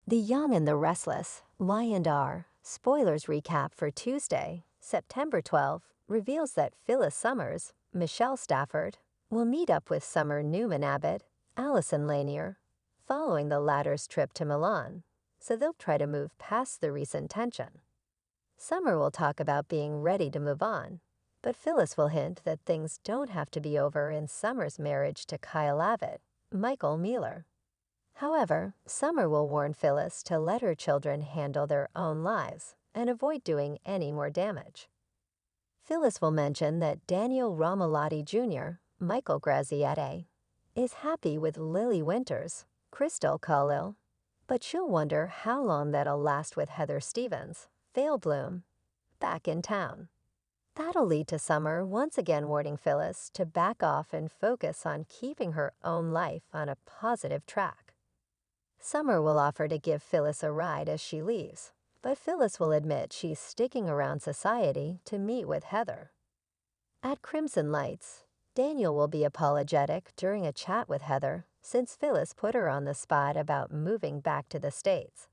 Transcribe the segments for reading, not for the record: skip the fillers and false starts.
The Young and the Restless, Y&R, spoilers recap for Tuesday, September 12, reveals that Phyllis Summers, Michelle Stafford, will meet up with Summer Newman Abbott, Allison Lanier, following the latter's trip to Milan, so they'll try to move past the recent tension. Summer will talk about being ready to move on, but Phyllis will hint that things don't have to be over in Summer's marriage to Kyle Abbott, Michael Mueller. However, Summer will warn Phyllis to let her children handle their own lives and avoid doing any more damage. Phyllis will mention that Daniel Romalotti Jr., Michael Graziette, is happy with Lily Winters, Crystal Khalil, but she'll wonder how long that'll last with Heather Stevens, Vale Bloom, back in town. That'll lead to Summer once again warning Phyllis to back off and focus on keeping her own life on a positive track. Summer will offer to give Phyllis a ride as she leaves, but Phyllis will admit she's sticking around society to meet with Heather. At Crimson Lights, Daniel will be apologetic during a chat with Heather since Phyllis put her on the spot about moving back to the States.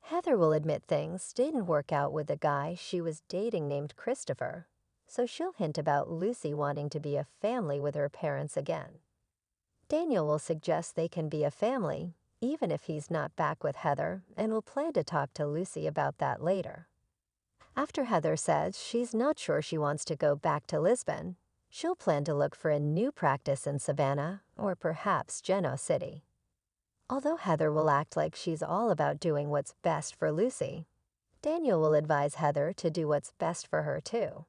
Heather will admit things didn't work out with the guy she was dating named Christopher, so she'll hint about Lucy wanting to be a family with her parents again. Daniel will suggest they can be a family even if he's not back with Heather, and will plan to talk to Lucy about that later. After Heather says she's not sure she wants to go back to Lisbon, she'll plan to look for a new practice in Savannah or perhaps Genoa City. Although Heather will act like she's all about doing what's best for Lucy, Daniel will advise Heather to do what's best for her too.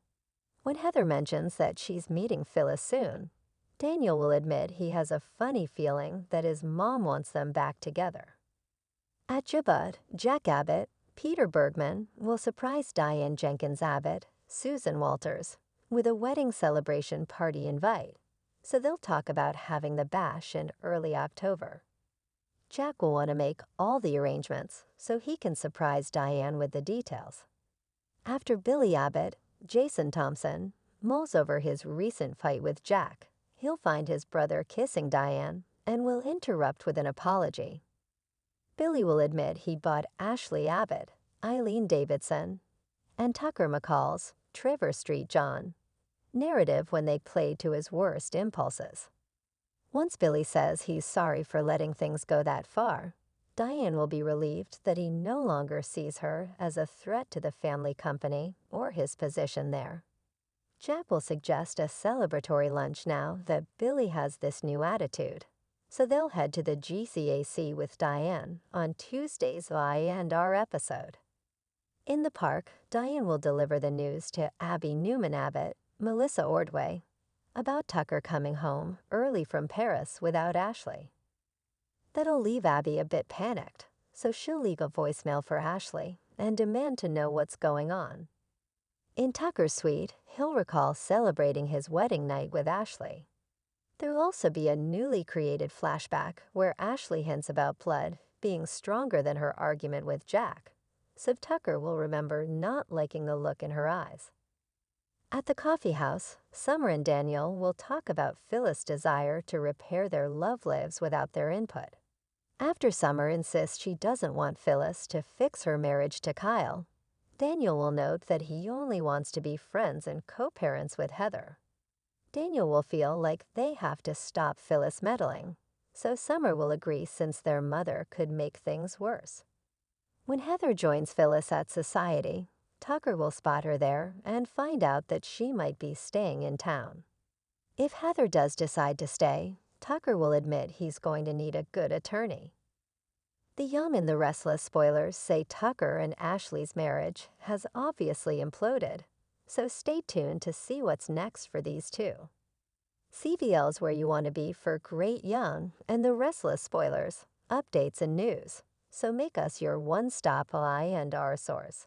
When Heather mentions that she's meeting Phyllis soon, Daniel will admit he has a funny feeling that his mom wants them back together. At Jabut, Jack Abbott, Peter Bergman will surprise Diane Jenkins Abbott, Susan Walters, with a wedding celebration party invite, so they'll talk about having the bash in early October. Jack will want to make all the arrangements so he can surprise Diane with the details. After Billy Abbott, Jason Thompson mulls over his recent fight with Jack. He'll find his brother kissing Diane and will interrupt with an apology. Billy will admit he bought Ashley Abbott, Eileen Davidson, and Tucker McCall's Trevor Street John narrative when they played to his worst impulses. Once Billy says he's sorry for letting things go that far, Diane will be relieved that he no longer sees her as a threat to the family company or his position there. Jack will suggest a celebratory lunch now that Billy has this new attitude, so they'll head to the GCAC with Diane on Tuesday's Y&R episode. In the park, Diane will deliver the news to Abby Newman Abbott, Melissa Ordway, about Tucker coming home early from Paris without Ashley. That'll leave Abby a bit panicked, so she'll leave a voicemail for Ashley and demand to know what's going on. In Tucker's suite, he'll recall celebrating his wedding night with Ashley. There'll also be a newly created flashback where Ashley hints about blood being stronger than her argument with Jack, so Tucker will remember not liking the look in her eyes. At the coffee house, Summer and Daniel will talk about Phyllis' desire to repair their love lives without their input. After Summer insists she doesn't want Phyllis to fix her marriage to Kyle, Daniel will note that he only wants to be friends and co-parents with Heather. Daniel will feel like they have to stop Phyllis meddling, so Summer will agree since their mother could make things worse. When Heather joins Phyllis at Society, Tucker will spot her there and find out that she might be staying in town. If Heather does decide to stay, Tucker will admit he's going to need a good attorney. The Young and the Restless spoilers say Tucker and Ashley's marriage has obviously imploded, so stay tuned to see what's next for these two. CVL's where you want to be for great Young and the Restless spoilers, updates, and news, so make us your one-stop Y&R source.